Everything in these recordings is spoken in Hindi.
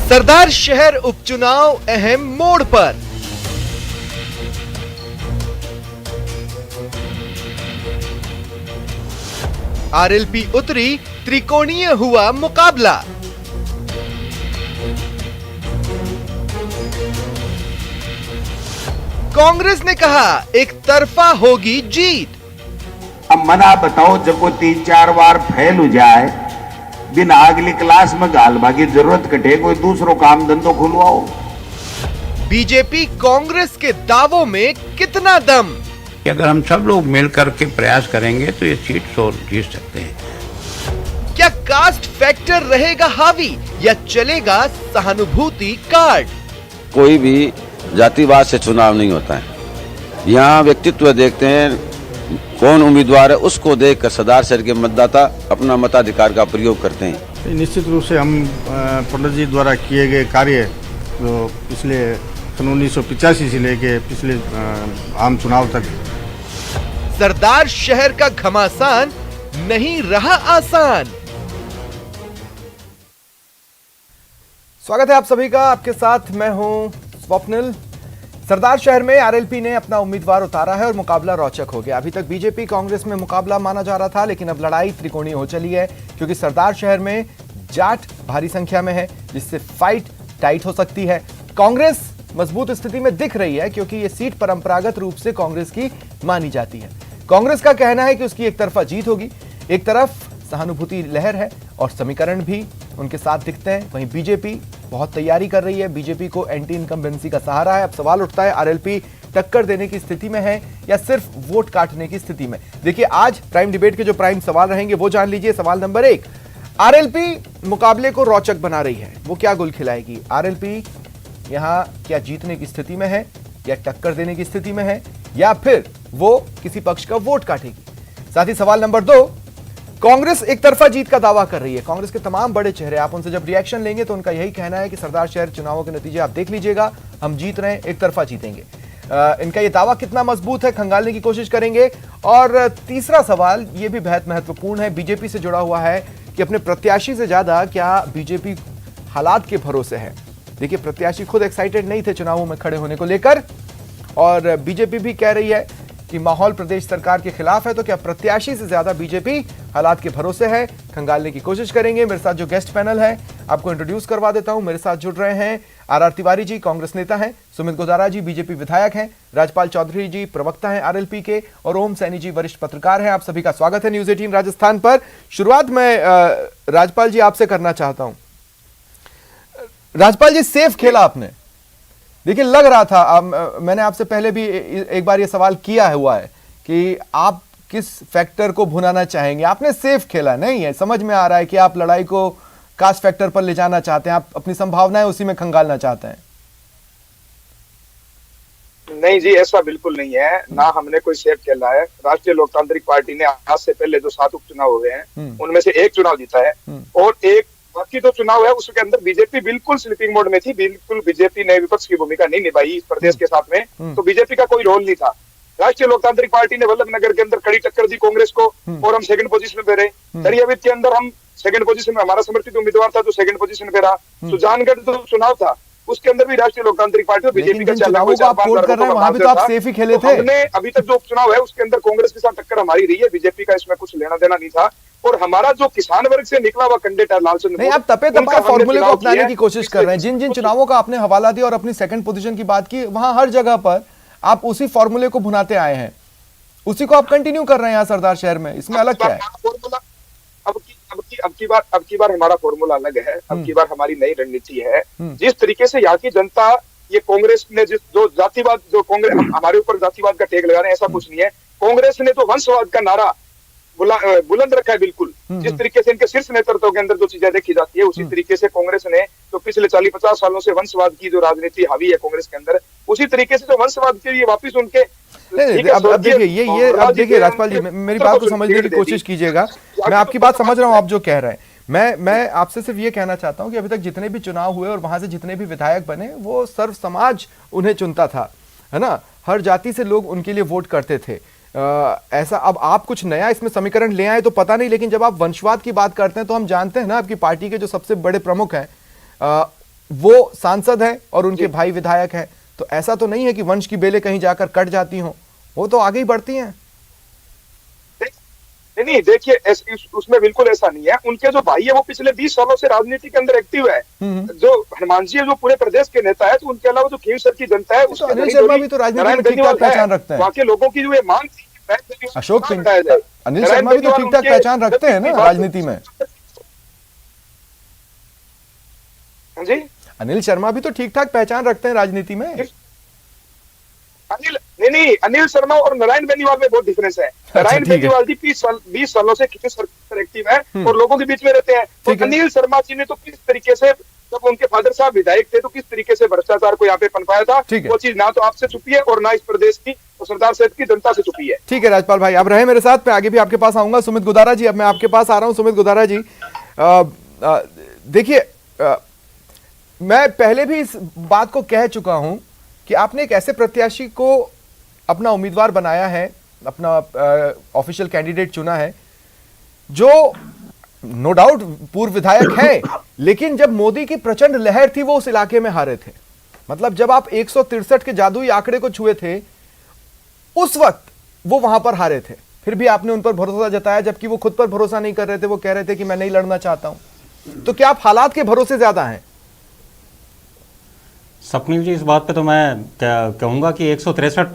सरदार शहर उपचुनाव अहम मोड़ पर। आरएलपी उतरी, त्रिकोणीय हुआ मुकाबला। कांग्रेस ने कहा एक तरफा होगी जीत। अब मना बताओ, जब वो 3-4 बार फेल हो जाए, बिना अगली क्लास में गालबा की जरूरत कटे, कोई दूसरों काम धंधो खुलवाओ। बीजेपी कांग्रेस के दावों में कितना दम? अगर हम सब लोग मिलकर के प्रयास करेंगे तो ये सीट जीत सकते हैं। क्या कास्ट फैक्टर रहेगा हावी या चलेगा सहानुभूति कार्ड? कोई भी जातिवाद से चुनाव नहीं होता है। यहाँ व्यक्तित्व देखते हैं, कौन उम्मीदवार है उसको देखकर सरदार शहर के मतदाता अपना मताधिकार का प्रयोग करते हैं। निश्चित रूप से हम पंडित जी द्वारा किए गए कार्य तो पिछले सन 1985 से लेके पिछले आम चुनाव तक, सरदार शहर का घमासान नहीं रहा आसान। स्वागत है आप सभी का, आपके साथ मैं हूं स्वप्निल। सरदार शहर में आरएलपी ने अपना उम्मीदवार उतारा है और मुकाबला रोचक हो गया। अभी तक बीजेपी कांग्रेस में मुकाबला माना जा रहा था, लेकिन अब लड़ाई त्रिकोणीय हो चली है, क्योंकि सरदार शहर में जाट भारी संख्या में है, जिससे फाइट टाइट हो सकती है। कांग्रेस मजबूत स्थिति में दिख रही है, क्योंकि यह सीट परंपरागत रूप से कांग्रेस की मानी जाती है। कांग्रेस का कहना है कि उसकी एक तरफा जीत होगी। एक तरफ सहानुभूति लहर है और समीकरण भी उनके साथ दिखते हैं, वहीं बीजेपी बहुत तैयारी कर रही है। बीजेपी को एंटी इनकम्बेंसी का सहारा है। अब सवाल उठता है, आरएलपी टक्कर देने की स्थिति में है या सिर्फ वोट काटने की स्थिति में? देखिए, आज प्राइम डिबेट के जो प्राइम सवाल रहेंगे वो जान लीजिए। सवाल नंबर 1, आरएलपी मुकाबले को रोचक बना रही है, वो क्या गुल खिलाएगी? आरएलपी यहां क्या जीतने की स्थिति में है या टक्कर देने की स्थिति में है, या फिर वो किसी पक्ष का वोट काटेगी? साथ ही सवाल नंबर 2, कांग्रेस एक तरफा जीत का दावा कर रही है। कांग्रेस के तमाम बड़े चेहरे, आप उनसे जब रिएक्शन लेंगे तो उनका यही कहना है कि सरदार शहर चुनावों के नतीजे आप देख लीजिएगा, हम जीत रहे हैं, एक तरफा जीतेंगे। इनका यह दावा कितना मजबूत है, खंगालने की कोशिश करेंगे। और तीसरा सवाल यह भी बेहद महत्वपूर्ण है, बीजेपी से जुड़ा हुआ है कि अपने प्रत्याशी से ज्यादा क्या बीजेपी हालात के भरोसे है? देखिए, प्रत्याशी खुद एक्साइटेड नहीं थे चुनावों में खड़े होने को लेकर, और बीजेपी भी कह रही है कि माहौल प्रदेश सरकार के खिलाफ है। तो क्या प्रत्याशी से ज्यादा बीजेपी हालात के भरोसे है? खंगालने की कोशिश करेंगे। मेरे साथ जो गेस्ट पैनल है आपको इंट्रोड्यूस करवा देता हूं। मेरे साथ जुड़ रहे हैं आर तिवारी जी, कांग्रेस नेता हैं, सुमित गोदारा जी, बीजेपी विधायक हैं, राजपाल चौधरी जी, प्रवक्ता हैं आरएलपी के, और ओम सैनी जी, वरिष्ठ पत्रकार हैं। आप सभी का स्वागत है न्यूज 18 राजस्थान पर। शुरुआत मैं राजपाल जी आपसे करना चाहता हूं। राजपाल जी, सेफ खेला आपने। देखिए, लग रहा था, मैंने आपसे पहले भी एक बार ये सवाल किया हुआ है कि आप किस फैक्टर को भुनाना चाहेंगे। आपने सेफ खेला नहीं है, समझ में आ रहा है कि आप लड़ाई को कास्ट फैक्टर पर ले जाना चाहते हैं, आप अपनी संभावनाएं उसी में खंगालना चाहते हैं। नहीं जी, ऐसा बिल्कुल नहीं है, ना हमने कोई सेफ खेला है। राष्ट्रीय लोकतांत्रिक पार्टी ने आज से पहले जो 7 उपचुनाव हुए हैं उनमें से एक चुनाव जीता है, और एक बाकी जो चुनाव है उसके अंदर बीजेपी बिल्कुल स्लीपिंग मोड में थी। बिल्कुल बीजेपी ने विपक्ष की भूमिका नहीं निभाई इस प्रदेश के साथ में, तो बीजेपी का कोई रोल नहीं था। राष्ट्रीय लोकतांत्रिक पार्टी ने वल्लभनगर के अंदर कड़ी टक्कर दी कांग्रेस को, और हम सेकंड पोजीशन पे रहे। दरियाविद के अंदर हम सेकंड पोजीशन में, हमारा समर्थित उम्मीदवार था जो सेकंड पोजीशन पे रहा। सुजानगढ़ जो चुनाव था उसके अंदर भी राष्ट्रीय लोकतांत्रिक पार्टी और बीजेपी का चल रहा है। अभी तक जो उपचुनाव है उसके अंदर कांग्रेस के साथ टक्कर हमारी रही है, बीजेपी का इसमें कुछ लेना देना नहीं था। और हमारा जो किसान वर्ग से निकला हुआ कैंडिडेट है लालचंद, नहीं, आप तपे तपाए फॉर्मूले को अपनाने की कोशिश कर रहे हैं। जिन जिन चुनावों का आपने हवाला दिया और अपनी सेकंड पोजीशन की बात की, वहां हर जगह पर आप उसी फॉर्मूले को भुनाते आए हैं, उसी को आप कंटिन्यू कर रहे हैं यहाँ सरदार शहर में। इसमें अलग क्या है? अब की बार हमारा फॉर्मूला अलग है। अब की बार हमारी नई रणनीति है। जिस तरीके से यहाँ की जनता, ये कांग्रेस ने जो जातिवाद, जो कांग्रेस हमारे ऊपर जातिवाद का टेक लगा रहे हैं, ऐसा कुछ नहीं है। कांग्रेस ने तो वंशवाद का नारा बुलंद रखा है बिल्कुल। जिस तरीके से इनके शीर्ष नेतृत्व के अंदर जो चीजें देखी जाती है, उसी तरीके से कांग्रेस ने तो पिछले 40-50 सालों से वंशवाद की जो राजनीति हावी है कांग्रेस के अंदर, उसी तरीके से जो वंशवाद के लिए वापिस उनके अब देखिए राजपाल जी, मेरी बात को समझने की कोशिश कीजिएगा। मैं आपकी बात समझ रहा हूं, आप जो कह रहे हैं। मैं आपसे सिर्फ ये कहना चाहता हूं कि अभी तक जितने भी चुनाव हुए और वहां से जितने भी विधायक बने, वो सर्व समाज उन्हें चुनता था, है ना? हर जाति से लोग उनके लिए वोट करते थे। ऐसा अब आप कुछ नया इसमें समीकरण ले आए तो पता नहीं, लेकिन जब आप वंशवाद की बात करते हैं तो हम जानते हैं ना, आपकी पार्टी के जो सबसे बड़े प्रमुख हैं वो सांसद हैं और उनके भाई विधायक हैं, तो ऐसा तो नहीं है कि वंश की बेलें कहीं जाकर कट जाती हों, वो तो आगे ही बढ़ती हैं। नहीं देखिए, उसमें बिल्कुल ऐसा नहीं है। उनके जो भाई है वो पिछले 20 सालों से राजनीति के अंदर एक्टिव है। जो हनुमान जी है जो पूरे प्रदेश के नेता है, तो उनके अलावा जो खींवसर की जनता है, तो अनिल शर्मा भी तो राजनीति में ठीक ठाक पहचान रखते हैं। वहाँ के लोगों की जो ये मांग थी, अशोक अनिल शर्मा भी तो ठीक ठाक पहचान रखते हैं ना राजनीति में। जी, अनिल शर्मा भी तो ठीक ठाक पहचान रखते हैं राजनीति में। अनिल शर्मा और नारायण बेनीवाल में बहुत डिफरेंस है। नारायण बेनीवाल जी 20 सालों से खींवसर एक्टिव है और लोगों के बीच में रहते हैं। तो अनिल शर्मा जी ने तो किस तरीके से, जब उनके फादर साहब विधायक थे, तो किस तरीके से भ्रष्टाचार को यहाँ पे पनपाया था, वो चीज ना तो आपसे छुपी है और ना इस प्रदेश की और सरदार साहब की जनता से छुपी है। ठीक है राजपाल भाई, आप रहे मेरे साथ, मैं आगे भी आपके पास आऊंगा। सुमित गुदारा जी, अब मैं आपके पास आ रहा हूं। सुमित गुदारा जी, देखिए, मैं पहले भी इस बात को कह चुका हूं कि आपने एक ऐसे प्रत्याशी को अपना उम्मीदवार बनाया है, अपना ऑफिशियल कैंडिडेट चुना है, जो नो डाउट पूर्व विधायक है, लेकिन जब मोदी की प्रचंड लहर थी वो उस इलाके में हारे थे। मतलब जब आप 163 के जादुई आंकड़े को छुए थे, उस वक्त वो वहां पर हारे थे। फिर भी आपने उन पर भरोसा जताया, जबकि वो खुद पर भरोसा नहीं कर रहे थे। वो कह रहे थे कि मैं नहीं लड़ना चाहता हूं। तो क्या आप हालात के भरोसे ज्यादा हैं? स्वप्निल जी, इस बात पे तो मैं कहूँगा कि 163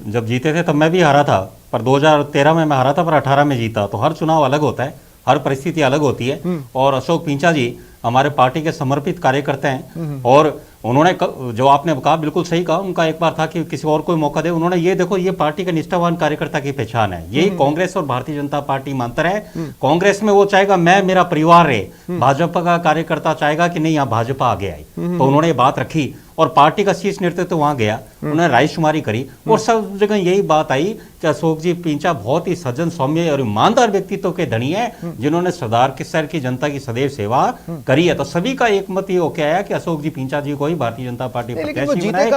जब जीते थे तब मैं भी हारा था, पर 2013 में मैं हारा था, पर 18 में जीता। तो हर चुनाव अलग होता है, हर परिस्थिति अलग होती है। और अशोक पिंचा जी हमारे पार्टी के समर्पित कार्यकर्ता हैं और उन्होंने जो आपने कहा बिल्कुल सही कहा। उनका एक बार था कि किसी और को मौका दे। उन्होंने ये देखो, ये पार्टी के निष्ठावान कार्यकर्ता की पहचान है। यही कांग्रेस और भारतीय जनता पार्टी में अंतर है। कांग्रेस में वो चाहेगा मैं मेरा परिवार रहे, भाजपा का कार्यकर्ता चाहेगा कि नहीं यहाँ भाजपा आगे आई। तो उन्होंने ये बात रखी और पार्टी का शीर्ष नेतृत्व वहां गया, उन्होंने रायशुमारी करी और सब जगह यही बात आई कि अशोक जी पिंचा बहुत ही सज्जन, सौम्य और ईमानदार व्यक्तित्व के धनी है, जिन्होंने सरदार के शहर की जनता की सदैव सेवा करी है। तो सभी का एक मत ये होके आया कि अशोक जी पिंचा जी को ही भारतीय जनता पार्टी प्रत्याशी बनाए।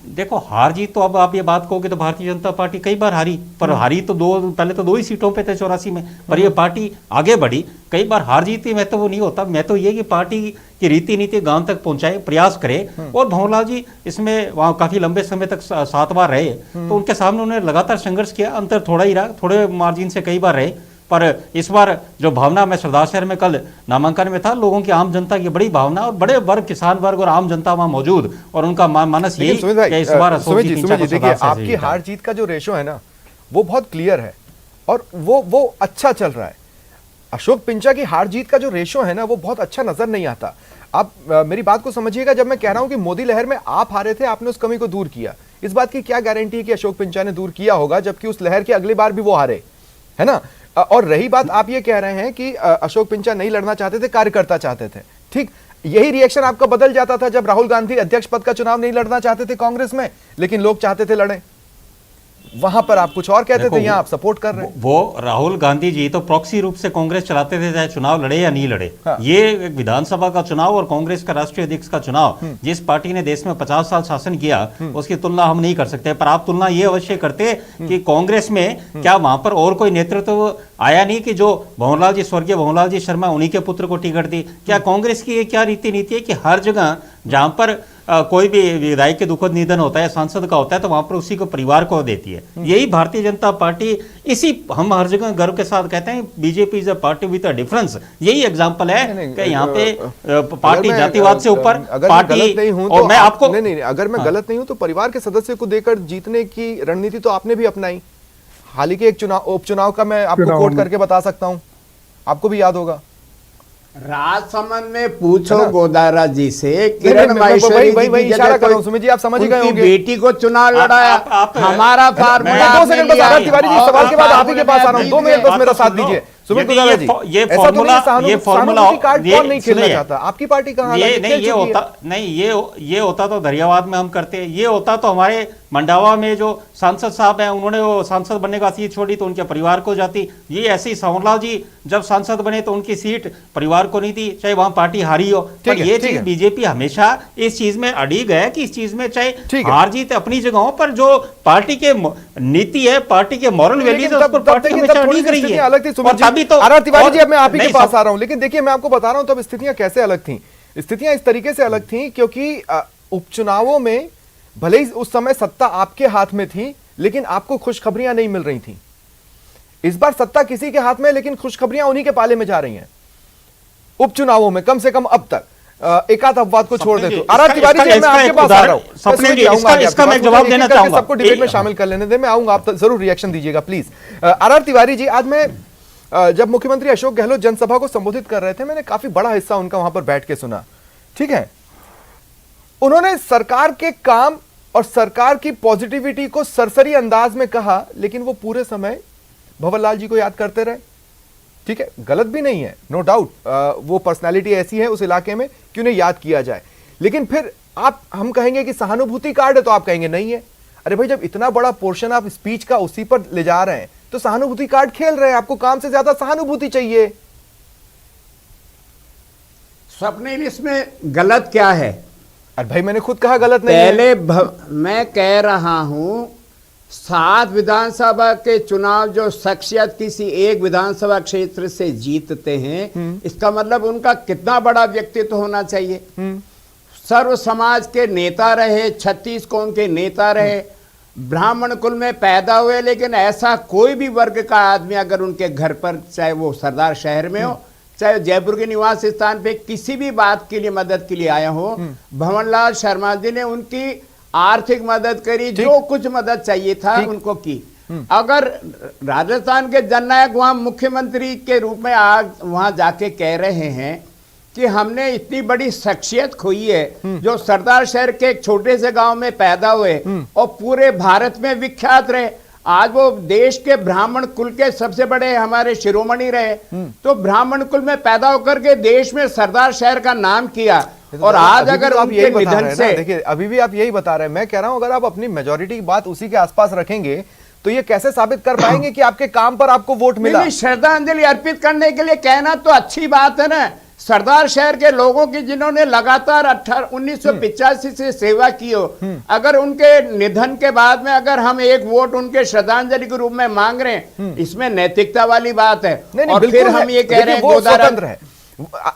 देखो, हार जीत तो अब आप ये बात कहोगे तो भारतीय जनता पार्टी कई बार हारी, पर हारी तो पहले तो 2 ही सीटों पे थे 84 में, पर ये पार्टी आगे बढ़ी। कई बार हार जीत ही मैं तो वो नहीं होता, मैं तो ये कि पार्टी की रीति नीति गांव तक पहुंचाए, प्रयास करे। और भंवरलाल जी इसमें वहां काफी लंबे समय तक 7 बार रहे, तो उनके सामने उन्होंने लगातार संघर्ष किया। अंतर थोड़ा ही रहा, थोड़े मार्जिन से कई बार रहे, पर इस बार जो भावना, मैं सरदार शहर में कल नामांकन में था, लोगों की, आम जनता की बड़ी भावना और बड़े वर्ग, किसान वर्ग और आम जनता वहां मौजूद, और उनका मानस यही कि इस बार सुमित जी देखिए, आपकी हार जीत का जो रेशो है ना, वो बहुत क्लियर है और वो अच्छा चल रहा है। अशोक पिंचा की हार जीत का जो रेशो है ना, वो बहुत अच्छा नजर नहीं आता। आप मेरी बात को समझिएगा, जब मैं कह रहा हूं कि मोदी लहर में आप हारे थे, आपने उस कमी को दूर किया, इस बात की क्या गारंटी है कि अशोक पिंचा ने दूर किया होगा, जबकि उस लहर के अगली बार भी वो हारे, है ना? और रही बात, आप ये कह रहे हैं कि अशोक पिंचा नहीं लड़ना चाहते थे, कार्यकर्ता चाहते थे। ठीक, यही रिएक्शन आपका बदल जाता था जब राहुल गांधी अध्यक्ष पद का चुनाव नहीं लड़ना चाहते थे कांग्रेस में, लेकिन लोग चाहते थे लड़े। वहां पर आप कुछ और कहते थे, यहां आप सपोर्ट कर रहे हैं। वो राहुल गांधी जी तो प्रॉक्सी रूप से कांग्रेस चलाते थे, चाहे चुनाव लड़े या नहीं लड़े। हाँ। ये एक विधानसभा का चुनाव और कांग्रेस का राष्ट्रीय अध्यक्ष का चुनाव, जिस पार्टी ने देश में 50 साल शासन किया, उसकी तुलना हम नहीं कर सकते। पर आप तुलना ये अवश्य करते कि कांग्रेस में क्या वहां पर और कोई नेतृत्व आया नहीं कि जो भंवरलाल जी, स्वर्गीय भंवरलाल जी शर्मा, उन्हीं के पुत्र को टिकट दी? क्या कांग्रेस की ये क्या रीति नीति है कि हर जगह जहां पर कोई भी विधायक के दुखद निधन होता है, सांसद का होता है, तो वहां पर उसी को परिवार को देती है? यही भारतीय जनता पार्टी, इसी हम हर जगह गर्व के साथ कहते हैं BJP is a party with a difference. यही एग्जांपल है कि यहाँ पे पार्टी जातिवाद से ऊपर पार्टी। और मैं आपको नहीं, अगर मैं गलत नहीं हूं तो परिवार के सदस्य को देकर जीतने की रणनीति तो आपने भी अपनाई। हाल ही के एक उपचुनाव का मैं आपको कोट करके बता सकता हूं, आपको भी याद होगा। राजसमंद में पूछो गोदारा जी से, किरण माहेश्वरी सुमित जी, आप समझ गए होंगे, बेटी को चुनाव लड़ाया। हमारा फार्मूला 2 सेकंड बस आरती तिवारी जी, सवाल के बाद आप ही के पास आ रहा हूं, 2 मिनट बस मेरा साथ दीजिए। सुमित गुदारा जी, ये फॉर्मूला कार्ड कौन नहीं खेलना चाहता? आपकी पार्टी कहां? ये होता तो दरियावाद में हम करते, ये होता तो हमारे मंडावा में जो सांसद साहब हैं उन्होंने वो सांसद बनने का सीट छोड़ी तो उनके परिवार को जाती। ये ऐसे ही संवरलाल जी जब सांसद बने तो उनकी सीट परिवार को नहीं थी, चाहे वहां पार्टी हारी हो। पर ये चीज बीजेपी हमेशा इस चीज में अड़िग है कि इस चीज में चाहे हार जीत अपनी जगहों पर, जो पार्टी के नीति है, पार्टी के मॉरल वैल्यूज है, उस पर पार्टी हमेशा अड़िग रही है। अलग थी तभी तो आर तिवारी जी, अब मैं आप ही के पास आ रहा हूं, लेकिन देखिए मैं आपको बता रहा हूं तब स्थितियां कैसे अलग थी। स्थितियां इस तरीके से अलग थी क्योंकि उपचुनावों में भले ही उस समय सत्ता आपके हाथ में थी, लेकिन आपको खुशखबरियां नहीं मिल रही थी। इस बार सत्ता किसी के हाथ में, लेकिन खुशखबरियां उन्हीं के पाले में जा रही हैं उपचुनावों में, कम से कम अब तक। एक आध अपवाद को छोड़ दे तो आर तिवारी जी, मैं आपके पास आ रहा हूं, इसका मैं जवाब देना चाहूंगा, सबको डिबेट में शामिल कर लेने दे, मैं आऊंगा, आप जरूर रिएक्शन दीजिएगा प्लीज। आर तिवारी जी, आज मैं जब मुख्यमंत्री अशोक गहलोत जनसभा को संबोधित कर रहे थे, मैंने काफी बड़ा हिस्सा उनका वहां पर बैठ के सुना। ठीक है, उन्होंने सरकार के काम और सरकार की पॉजिटिविटी को सरसरी अंदाज में कहा, लेकिन वो पूरे समय भंवरलाल जी को याद करते रहे। ठीक है, गलत भी नहीं है, नो डाउट, वो पर्सनालिटी ऐसी है उस इलाके में कि उन्हें याद किया जाए। लेकिन फिर हम कहेंगे कि सहानुभूति कार्ड है, तो आप कहेंगे नहीं है। अरे भाई, जब इतना बड़ा पोर्शन आप स्पीच का उसी पर ले जा रहे हैं तो सहानुभूति कार्ड खेल रहे हैं, आपको काम से ज्यादा सहानुभूति चाहिए। स्वप्निल, इसमें गलत क्या है? अरे भाई, मैंने खुद कहा गलत नहीं पहले मैं कह रहा हूं 7 विधानसभा के चुनाव जो शख्सियत किसी एक विधानसभा क्षेत्र से जीतते हैं, इसका मतलब उनका कितना बड़ा व्यक्तित्व होना चाहिए। सर्व समाज के नेता रहे, 36 कौम के नेता रहे, ब्राह्मण कुल में पैदा हुए, लेकिन ऐसा कोई भी वर्ग का आदमी अगर उनके घर पर, चाहे वो सरदार शहर में हो, चाहे जयपुर के निवास स्थान पे किसी भी बात के लिए मदद के लिए आया हो, भंवरलाल शर्मा जी ने उनकी आर्थिक मदद करी, जो कुछ मदद चाहिए था उनको की। अगर राजस्थान के जननायक वहां मुख्यमंत्री के रूप में आज वहां जाके कह रहे हैं कि हमने इतनी बड़ी शख्सियत खोई है, जो सरदार शहर के एक छोटे से गांव में पैदा हुए और पूरे भारत में विख्यात रहे, आज वो देश के ब्राह्मण कुल के सबसे बड़े हमारे शिरोमणि रहे, तो ब्राह्मण कुल में पैदा होकर के देश में सरदार शहर का नाम किया। और आज अगर आप यही बता रहे हैं, देखिए अभी भी आप यही बता रहे हैं, मैं कह रहा हूं अगर आप अपनी मेजॉरिटी की बात उसी के आसपास रखेंगे तो ये कैसे साबित कर पाएंगे कि आपके काम पर आपको वोट मिला? श्रद्धांजलि अर्पित करने के लिए कहना तो अच्छी बात है ना। सरदार शहर के लोगों की जिन्होंने लगातार 1985 से सेवा की हो, अगर उनके निधन के बाद में अगर हम एक वोट उनके श्रद्धांजलि के रूप में मांग रहे हैं, इसमें नैतिकता वाली बात है। और फिर हम ये कह रहे हैं वो स्वतंत्र है।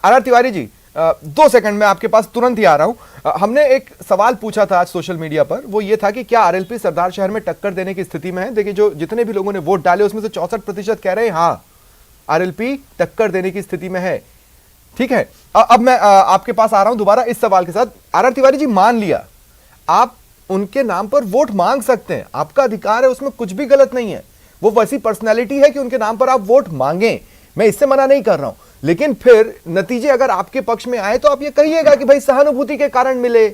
आर तिवारी जी, 2 सेकंड में आपके पास तुरंत ही आ रहा हूं। हमने एक सवाल पूछा था आज सोशल मीडिया पर, वो ये था कि क्या आरएलपी सरदार शहर में टक्कर देने की स्थिति में है? देखिए, जो जितने भी लोगों ने वोट डाले उसमें से 64% कह रहे हैं हाँ, आरएलपी टक्कर देने की स्थिति में है। ठीक है, अब मैं आपके पास आ रहा हूं दोबारा इस सवाल के साथ। आर तिवारी जी, मान लिया आप उनके नाम पर वोट मांग सकते हैं, आपका अधिकार है, उसमें कुछ भी गलत नहीं है, वो वैसी पर्सनैलिटी है कि उनके नाम पर आप वोट मांगें, मैं इससे मना नहीं कर रहा हूं। लेकिन फिर नतीजे अगर आपके पक्ष में आए तो आप ये कहिएगा कि भाई सहानुभूति के कारण मिले,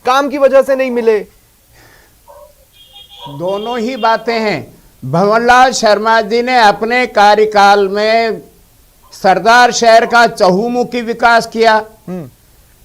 काम की वजह से नहीं मिले। दोनों ही बातें हैं। भंवरलाल शर्मा जी ने अपने कार्यकाल में सरदार शहर का चहुमुखी विकास किया।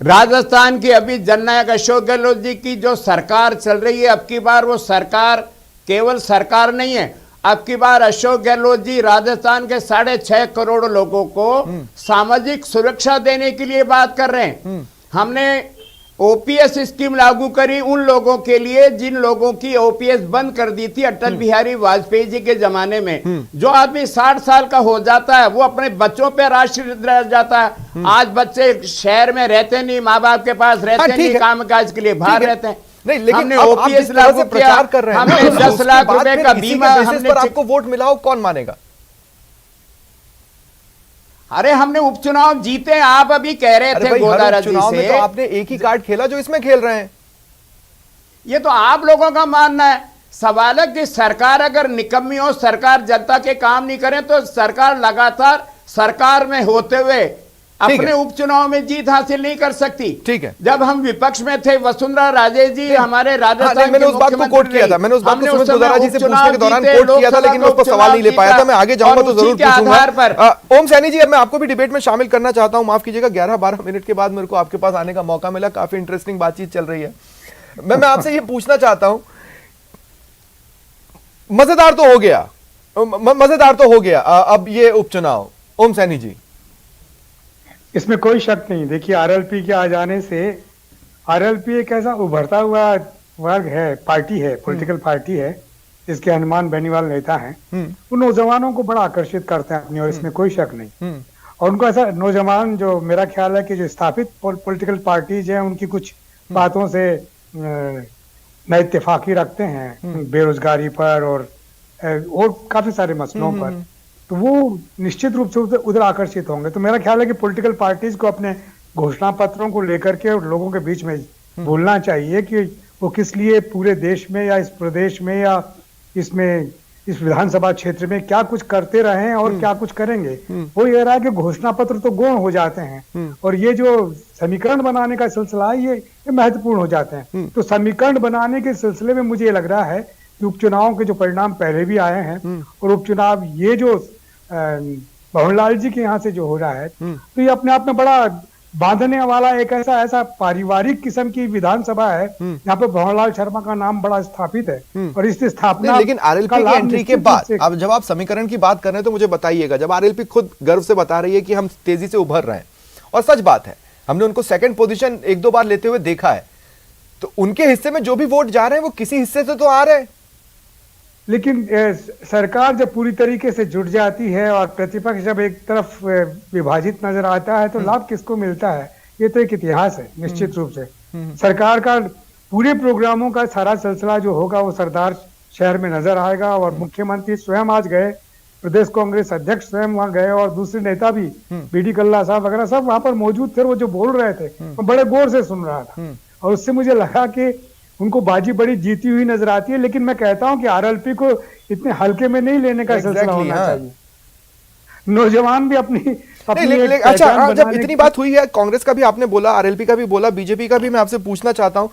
राजस्थान की अभी जननायक अशोक गहलोत जी की जो सरकार चल रही है, अब की बार वो सरकार केवल सरकार नहीं है, अब की बार अशोक गहलोत जी राजस्थान के 6.5 करोड़ लोगों को सामाजिक सुरक्षा देने के लिए बात कर रहे हैं। हमने ओपीएस स्कीम लागू करी उन लोगों के लिए जिन लोगों की ओपीएस बंद कर दी थी अटल बिहारी वाजपेयी जी के जमाने में। जो आदमी 60 साल का हो जाता है वो अपने बच्चों पे आश्रित रह जाता है। आज बच्चे शहर में रहते नहीं, माँ बाप के पास रहते नहीं, काम काज के लिए बाहर रहते हैं। नहीं, लेकिन हमने ओपीएस लागू प्रचार कर रहे हैं, हमने 10 लाख रुपए का बीमा, हमने आपको वोट मिला हो, कौन मानेगा? अरे हमने उपचुनाव जीते, आप अभी कह रहे थे गोदारा जी से, तो आपने एक ही कार्ड खेला जो इसमें खेल रहे हैं। ये तो आप लोगों का मानना है। सवाल है कि सरकार अगर निकम्मी हो, सरकार जनता के काम नहीं करे, तो सरकार लगातार सरकार में होते हुए अपने उपचुनाव में जीत हासिल नहीं कर सकती। ठीक है, जब हम विपक्ष में थे, वसुंधरा राजे जी हमारे राजस्थान, मैंने उस बात को कोट किया था, मैंने उस बात को सुमित गोदारा जी से पूछने के दौरान कोट किया था, लेकिन मैं उस पर सवाल नहीं ले पाया था। मैं आगे जाऊंगा तो जरूर पूछूंगा। ओम सैनी जी, अब मैं आपको भी डिबेट में शामिल करना चाहता हूं, माफ कीजिएगा, 11-12 मिनट के बाद मेरे को आपके पास आने का मौका मिला, काफी इंटरेस्टिंग बातचीत चल रही है। मैं आपसे ये पूछना चाहता हूं मजेदार तो हो गया, मजेदार तो हो गया अब ये उपचुनाव। ओम सैनी जी, इसमें कोई शक नहीं। देखिए, आरएलपी के आ जाने से, आरएलपी एक ऐसा उभरता हुआ वर्ग है, पार्टी है, पॉलिटिकल पार्टी है, इसके हनुमान बेनीवाल नेता हैं। वो नौजवानों को बड़ा आकर्षित करते हैं अपनी, और इसमें कोई शक नहीं। और उनको ऐसा नौजवान, जो मेरा ख्याल है कि जो स्थापित पॉलिटिकल पार्टीज हैं, उनकी कुछ बातों से न इत्तेफाकी रखते हैं, बेरोजगारी पर और काफी सारे मसलों पर, तो वो निश्चित रूप से उधर आकर्षित होंगे। तो मेरा ख्याल है कि पॉलिटिकल पार्टीज को अपने घोषणा पत्रों को लेकर के और लोगों के बीच में बोलना चाहिए कि वो किस लिए पूरे देश में या इस प्रदेश में या इसमें इस विधानसभा क्षेत्र में क्या कुछ करते रहे हैं और क्या कुछ करेंगे। वो ये रहा है कि घोषणा पत्र तो गौण हो जाते हैं, और ये जो समीकरण बनाने का सिलसिला है, ये महत्वपूर्ण हो जाते हैं। तो समीकरण बनाने के सिलसिले में मुझे ये लग रहा है कि उपचुनाव के जो परिणाम पहले भी आए हैं, और उपचुनाव ये जो भवनलाल जी के यहाँ से जो हो रहा है, तो ये अपने आप में बड़ा बांधने वाला एक ऐसा पारिवारिक किस्म की विधानसभा है, यहाँ पे भवनलाल शर्मा का नाम बड़ा स्थापित है। और इस स्थापना, लेकिन आरएलपी की एंट्री के बाद, अब जब आप समीकरण की बात कर रहे हैं तो मुझे बताइएगा, जब आरएलपी खुद गर्व से बता रही है कि हम तेजी से उभर रहे हैं, और सच बात है, हमने उनको सेकंड पोजीशन एक दो बार लेते हुए देखा है, तो उनके हिस्से में जो भी वोट जा रहे हैं वो किसी हिस्से से तो आ रहे हैं। लेकिन सरकार जब पूरी तरीके से जुट जाती है और प्रतिपक्ष जब एक तरफ विभाजित नजर आता है, तो लाभ किसको मिलता है? ये तो एक इतिहास है निश्चित रूप से। सरकार का पूरे प्रोग्रामों का सारा सिलसिला जो होगा वो सरदार शहर में नजर आएगा, और मुख्यमंत्री स्वयं आज गए, प्रदेश कांग्रेस अध्यक्ष स्वयं वहां गए, और दूसरे नेता भी, बीडी कल्ला साहब वगैरह सब वहां पर मौजूद थे। वो जो बोल रहे थे मैं बड़े गौर से सुन रहा था, और उससे मुझे लगा कि उनको बाजी बड़ी जीती हुई नजर आती है। लेकिन मैं कहता हूं कि आरएलपी को इतने हल्के में नहीं लेने का सिलसिला होना चाहिए। नौजवान भी अपनी अच्छा, जब इतनी बात हुई है, कांग्रेस का भी आपने बोला, आरएलपी का भी बोला, बीजेपी का भी मैं आपसे पूछना चाहता हूं,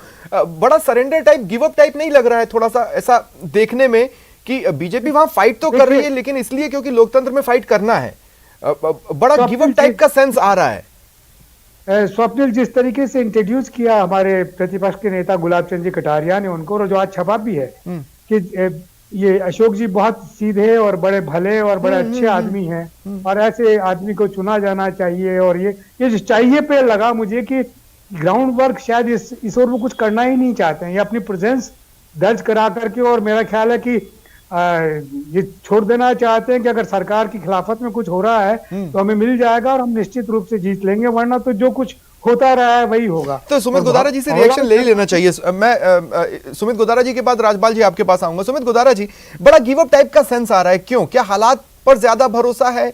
बड़ा surrender type, give up type नहीं लग रहा है थोड़ा सा ऐसा देखने में कि बीजेपी वहां फाइट तो कर रही है, लेकिन इसलिए क्योंकि लोकतंत्र में फाइट करना है, बड़ा गिव अप टाइप का सेंस आ रहा है। स्वप्निल, जिस तरीके से इंट्रोड्यूस किया हमारे प्रतिपक्ष के नेता गुलाब चंद जी कटारिया ने उनको, और जो आज छपा भी है कि ये अशोक जी बहुत सीधे और बड़े भले और बड़े अच्छे आदमी हैं, और ऐसे आदमी को चुना जाना चाहिए, और ये जो चाहिए पे लगा मुझे कि ग्राउंड वर्क शायद इस ओर वो कुछ करना ही नहीं चाहते हैं, ये अपनी प्रेजेंस दर्ज करा करके, और मेरा ख्याल है कि ये छोड़ देना चाहते हैं कि अगर सरकार की खिलाफत में कुछ हो रहा है तो हमें मिल जाएगा और हम निश्चित रूप से जीत लेंगे, वरना तो जो कुछ होता रहा है वही होगा। तो सुमित गोदारा जी से रिएक्शन ले ही लेना चाहिए। मैं सुमित गोदारा जी के बाद राजपाल जी आपके पास आऊंगा। सुमित गोदारा जी, बड़ा गिव अप टाइप का सेंस आ रहा है, क्यों? क्या हालात पर ज्यादा भरोसा है?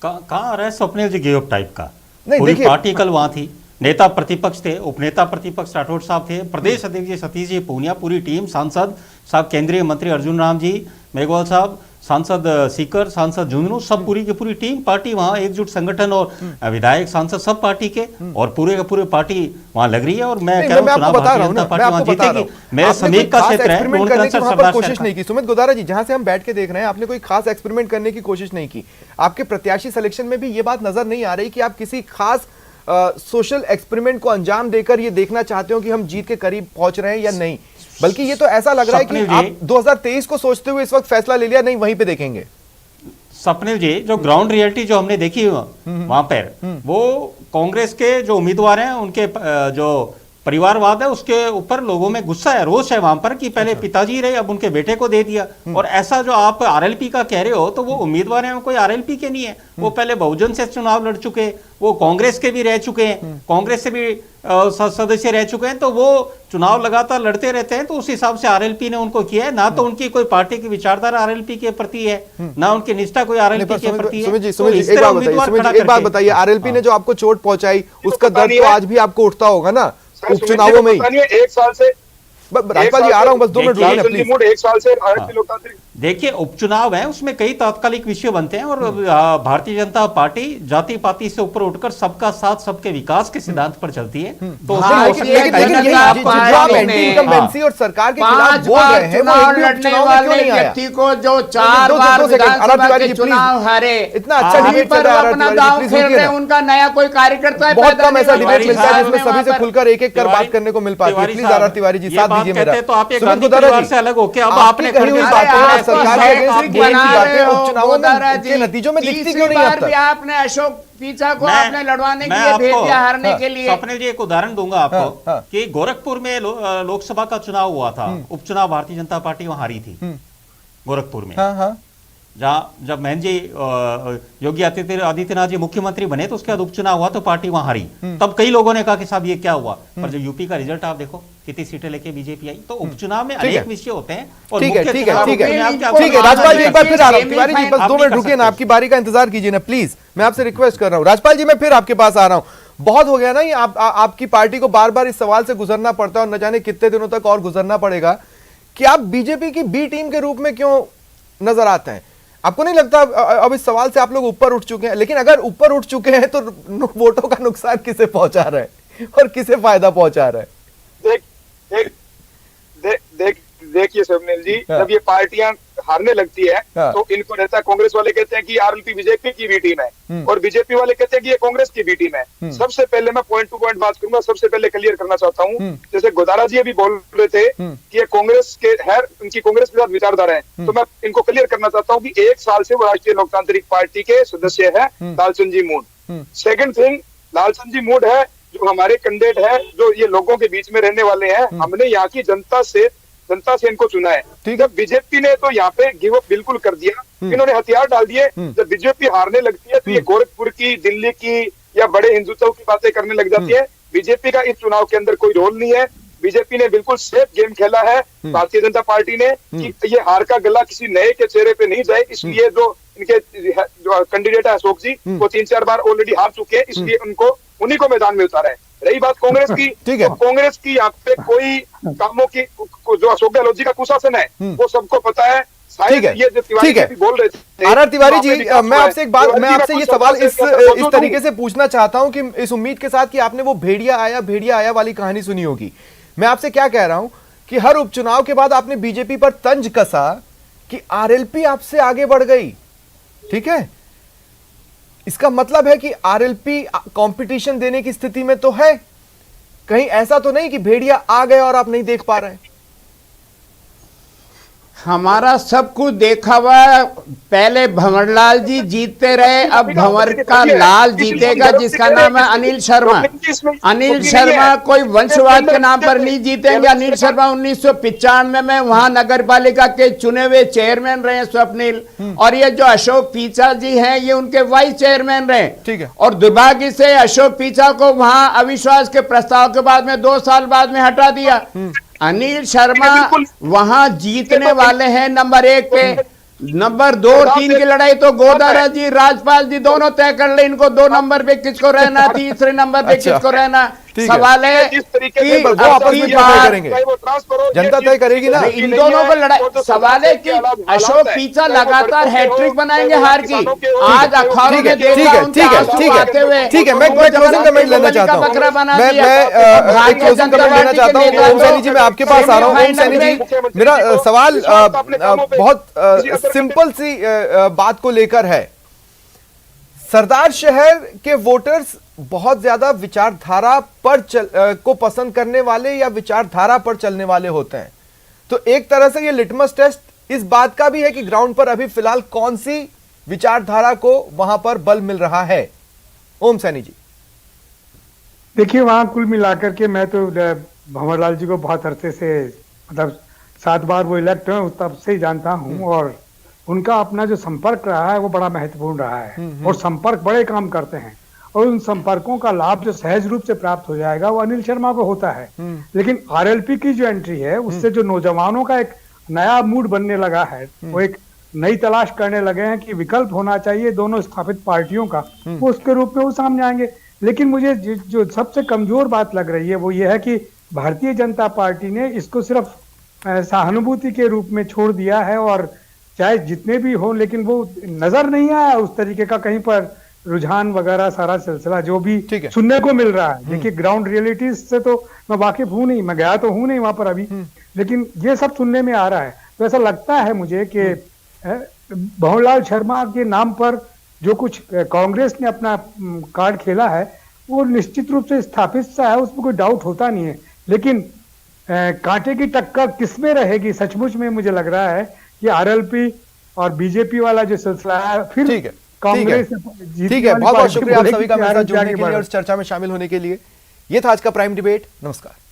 कहां आ रहा है स्वप्निल जी गिव अप टाइप का? नहीं, पूरी देखिए, पार्टी कल वहां थी, नेता प्रतिपक्ष थे, उपनेता प्रतिपक्ष राठौड़ साहब थे, प्रदेश अध्यक्ष जी सतीश जी पूनिया, पूरी टीम, सांसद साहब, केंद्रीय मंत्री अर्जुन राम जी मेघवाल साहब, सांसद सीकर, सांसद झुंझुनू, सब पूरी की पूरी टीम, पार्टी वहां एकजुट संगठन, और विधायक सांसद सब पार्टी के, और पूरे का पूरे पार्टी वहां लग रही है। और मैं कह रहा हूं चुनाव भारतीय जनता पार्टी वहां जीतेगी। मेरे समीप का क्षेत्र है, कोशिश नहीं की। सुमित गोदारा जी, जहां से हम बैठ के देख रहे हैं, आपने कोई खास एक्सपेरिमेंट करने की कोशिश नहीं की। आपके प्रत्याशी सिलेक्शन में भी ये बात नजर नहीं आ रही कि आप किसी खास सोशल एक्सपेरिमेंट को अंजाम देकर ये देखना चाहते हो कि हम जीत के करीब पहुंच रहे हैं या नहीं, बल्कि ये तो ऐसा लग रहा है कि आप 2023 को सोचते हुए इस वक्त फैसला ले लिया, नहीं वहीं पे देखेंगे। स्वप्निल जी, जो ग्राउंड रियलिटी जो हमने देखी वहां पर, वो कांग्रेस के जो उम्मीदवार हैं उनके जो परिवारवाद है उसके ऊपर लोगों में गुस्सा है, रोष है वहां पर कि पहले पिताजी रहे, अब उनके बेटे को दे दिया। और ऐसा जो आप आरएलपी का कह रहे हो, तो वो उम्मीदवार हैं, कोई आरएलपी के नहीं है, वो पहले बहुजन से चुनाव लड़ चुके, वो कांग्रेस के भी रह चुके हैं, कांग्रेस से भी सदस्य रह चुके हैं, तो वो चुनाव लगातार लड़ते रहते हैं। तो उस हिसाब से आरएलपी ने उनको किया है, ना तो उनकी कोई पार्टी की विचारधारा आरएलपी के प्रति है, ना उनकी निष्ठा कोई आरएलपी के प्रति है। एक बात बताइए, आरएलपी ने जो आपको चोट पहुंचाई उसका दर्द तो आज भी आपको उठता होगा ना उपचुनावों में? एक साल से राजपाल जी आ रहा हूं, बस 2 मिनट, एक साल से भारतीय लोकतांत्रिक देखिए, उपचुनाव है, उसमें कई तात्कालिक विषय बनते हैं और भारतीय जनता पार्टी जाति पाति से ऊपर उठकर सबका साथ सबके विकास के सिद्धांत पर चलती है। तो उसमें हो सकता है लेकिन कहीं जो आप एंटी-इनकम्बेंसी और सरकार के खिलाफ बोल रहे हैं, वो एक भी उपचुनाव में क्यों नहीं आया? व्यक्ति को जो 4 बार विधानसभा के चुनाव हारे, इतना अच्छा डिबेट चल रहा है, अपना दांव खेल रहे हैं, उनका नया कोई कार्यकर्ता है, बहुत कम ऐसा डिबेट मिलता है जिसमें सभी से खुलकर एक एक कर बात करने को मिल पाती है। प्लीज आर तिवारी जी साथ दीजिए मेरा। तो आप एक सुमित गांधी गोदारा परिवार जी, से अलग होके अब आपकी आपने कही हुई कर बातें दिया। हैं, सरकार के अगेंस्ट बोलने की बातें उपचुनावों गोदारा जी, के नतीजों में दिखती क्यों नहीं तीसरी अब बार भी तक? आपने अशोक पीछा को आपने लड़वाने के मैं लिए भेज आपको- दिया, हारने हाँ, के लिए। स्वप्निल जी एक उदाहरण दूंगा आपको हाँ। कि गोरखपुर में लोकसभा का चुनाव हुआ था, उपचुनाव भारतीय जनता पार्टी वहां हारी थी गोरखपुर में। हाँ हाँ जहां जब महन जी योगी आदित्यनाथ जी मुख्यमंत्री बने तो उसके बाद उपचुनाव हुआ तो पार्टी वहां हारी। तब कई लोगों ने कहा कि साहब ये क्या हुआ, पर जब यूपी का रिजल्ट आप देखो कितनी सीटें लेके बीजेपी आई। तो उपचुनाव में अनेक विषय होते हैं और ठीक है मुख्य ठीक है चुनाव ठीक है में आप क्या ठीक है करोगे? राजपाल जी एक बार फिर आ रहा हूँ। तिवारी जी सेमीफाइनल बस 2 आप मिनट नहीं रुकिए कर ना, आपकी बारी का इंतजार कीजिए ना प्लीज, मैं आपसे रिक्वेस्ट कर रहा हूँ। राजपाल जी मैं फिर आपके पास आ रहा हूँ। बहुत हो गया ना ये आपकी पार्टी को बार बार इस सवाल से गुजरना पड़ता है और न जाने कितने दिनों तक और गुजरना पड़ेगा कि आप बीजेपी की बी टीम के रूप में क्यों नजर आते हैं? आपको नहीं लगता अब इस सवाल से आप लोग ऊपर उठ चुके हैं? लेकिन अगर ऊपर उठ चुके हैं तो वोटों का नुकसान किसे पहुंचा रहा है और किसे फायदा पहुंचा रहा है? देखिए स्वप्निल जी, हाँ। जब ये पार्टियां हारने लगती है हाँ। तो इनको रहता है, कांग्रेस वाले कहते हैं कि आरएलपी बीजेपी की बी टीम है और बीजेपी वाले कहते हैं कि ये कांग्रेस की बी टीम है। सबसे पहले मैं पॉइंट टू पॉइंट बात करूंगा, सबसे पहले क्लियर करना चाहता हूँ, जैसे गोदारा जी अभी बोल रहे थे कि ये कांग्रेस के है, उनकी कांग्रेस के साथ विचारधारा है, तो मैं इनको क्लियर करना चाहता हूँ कि 1 साल से वो राष्ट्रीय लोकतांत्रिक पार्टी के सदस्य है लालचंद जी मूड। सेकंड थिंग, लालचंद जी मूड है जो हमारे कैंडिडेट है, जो ये लोगों के बीच में रहने वाले हैं, हमने यहाँ की जनता से इनको चुना है। जब बीजेपी ने तो यहाँ पे गिव अप बिल्कुल कर दिया, इन्होंने हथियार डाल दिए। जब बीजेपी हारने लगती है तो ये गोरखपुर की, दिल्ली की या बड़े हिंदुत्व की बातें करने लग जाती है। बीजेपी का इस चुनाव के अंदर कोई रोल नहीं है। बीजेपी ने बिल्कुल सेफ गेम खेला है भारतीय जनता पार्टी ने कि ये हार का गला किसी नए के चेहरे पे नहीं जाए, इसलिए जो इनके जो कैंडिडेट है अशोक जी, वो 3-4 बार ऑलरेडी हार चुके हैं, इसलिए उनको उन्हीं को मैदान में उतारा है। रही बात कांग्रेस की, तो कांग्रेस की यहाँ पे कोई कामों की जो अशोक गहलोत जी का कुशासन है वो सबको पता है। ठीक है, ये जो तिवारी जी बोल रहे थे, आर तिवारी जी, मैं आपसे एक बात, मैं आपसे ये सवाल इस तरीके से पूछना चाहता हूं कि इस उम्मीद के साथ कि आपने वो भेड़िया आया वाली कहानी सुनी होगी। मैं आपसे क्या कह रहा हूं कि हर उपचुनाव के बाद आपने बीजेपी पर तंज कसा कि आरएलपी आपसे आगे बढ़ गई। ठीक है, इसका मतलब है कि आरएलपी कंपटीशन देने की स्थिति में तो है, कहीं ऐसा तो नहीं कि भेड़िया आ गए और आप नहीं देख पा रहे हैं? हमारा सब कुछ देखा हुआ है। पहले भंवरलाल जी जीतते रहे, अब भंवर का लाल जीतेगा, जिसका नाम है अनिल शर्मा। अनिल शर्मा कोई वंशवाद के नाम पर नहीं जीतेंगे। अनिल शर्मा 1995 में वहां नगर पालिका के चुने हुए चेयरमैन रहे स्वप्निल, और ये जो अशोक पीछा जी हैं ये उनके वाइस चेयरमैन रहे। ठीक है। और दुर्भाग्य से अशोक पीछा को वहां अविश्वास के प्रस्ताव के बाद में 2 साल बाद में हटा दिया। अनिल शर्मा वहां जीतने वाले हैं नंबर 1 पे। नंबर 2 और 3 की लड़ाई तो गोदारा जी, राजपाल जी दोनों तय कर ले इनको 2 नंबर पे किसको रहना, तीसरे नंबर पे किसको रहना। सवाल है कि वो आपस में क्या तय करेंगे, जनता तय करेगी ना। इन दोनों को लड़ाई। सवाल है कि अशोक पीछा लगातार हैट्रिक बनाएंगे हार की। आज अखबारों में देखा उनके आंसू आते हुए। ठीक है, मैं क्लोजिंग कमेंट लेना चाहता हूं। मैं क्लोजिंग कमेंट लेना चाहता हूं। ओम सैनी जी, मैं आपके पास आ रहा हूं। ओम सैनी जी, मेरा सवाल बहुत सिंपल सी बात को लेकर है। सरदार शहर के वोटर्स बहुत ज्यादा विचारधारा पर को पसंद करने वाले या विचारधारा पर चलने वाले होते हैं, तो एक तरह से ये लिटमस टेस्ट इस बात का भी है कि ग्राउंड पर अभी फिलहाल कौन सी विचारधारा को वहां पर बल मिल रहा है। ओम सैनी जी, देखिए वहां कुल मिलाकर के मैं तो भंवरलाल जी को बहुत अरसे से, मतलब 7 बार वो इलेक्ट हुए तब से ही जानता हूं, और उनका अपना जो संपर्क रहा है वो बड़ा महत्वपूर्ण रहा है, और संपर्क बड़े काम करते हैं, और उन संपर्कों का लाभ जो सहज रूप से प्राप्त हो जाएगा वो अनिल शर्मा को होता है। लेकिन आरएलपी की जो एंट्री है उससे जो नौजवानों का एक नया मूड बनने लगा है, वो एक नई तलाश करने लगे हैं कि विकल्प होना चाहिए दोनों स्थापित पार्टियों का, वो उसके रूप में वो सामने आएंगे। लेकिन मुझे जो सबसे कमजोर बात लग रही है वो ये है कि भारतीय जनता पार्टी ने इसको सिर्फ सहानुभूति के रूप में छोड़ दिया है, और चाहे जितने भी हो, लेकिन वो नजर नहीं आया उस तरीके का कहीं पर रुझान वगैरह सारा सिलसिला जो भी ठीक है। सुनने को मिल रहा है। देखिए ग्राउंड रियलिटीज से तो मैं वाकिफ हूं नहीं, मैं गया तो हूं नहीं वहां पर अभी, लेकिन ये सब सुनने में आ रहा है। तो ऐसा लगता है मुझे कि भंवरलाल शर्मा के नाम पर जो कुछ कांग्रेस ने अपना कार्ड खेला है वो निश्चित रूप से स्थापित सा है, उसमें कोई डाउट होता नहीं है। लेकिन कांटे की टक्कर किसमें रहेगी, सचमुच में मुझे लग रहा है कि आरएलपी और बीजेपी वाला जो सिलसिला है फिर ठीक है, कांग्रेस ठीक है। बहुत बहुत शुक्रिया आप सभी का मेरे साथ जुड़ने के लिए और इस चर्चा में शामिल होने के लिए। ये था आज का प्राइम डिबेट। नमस्कार।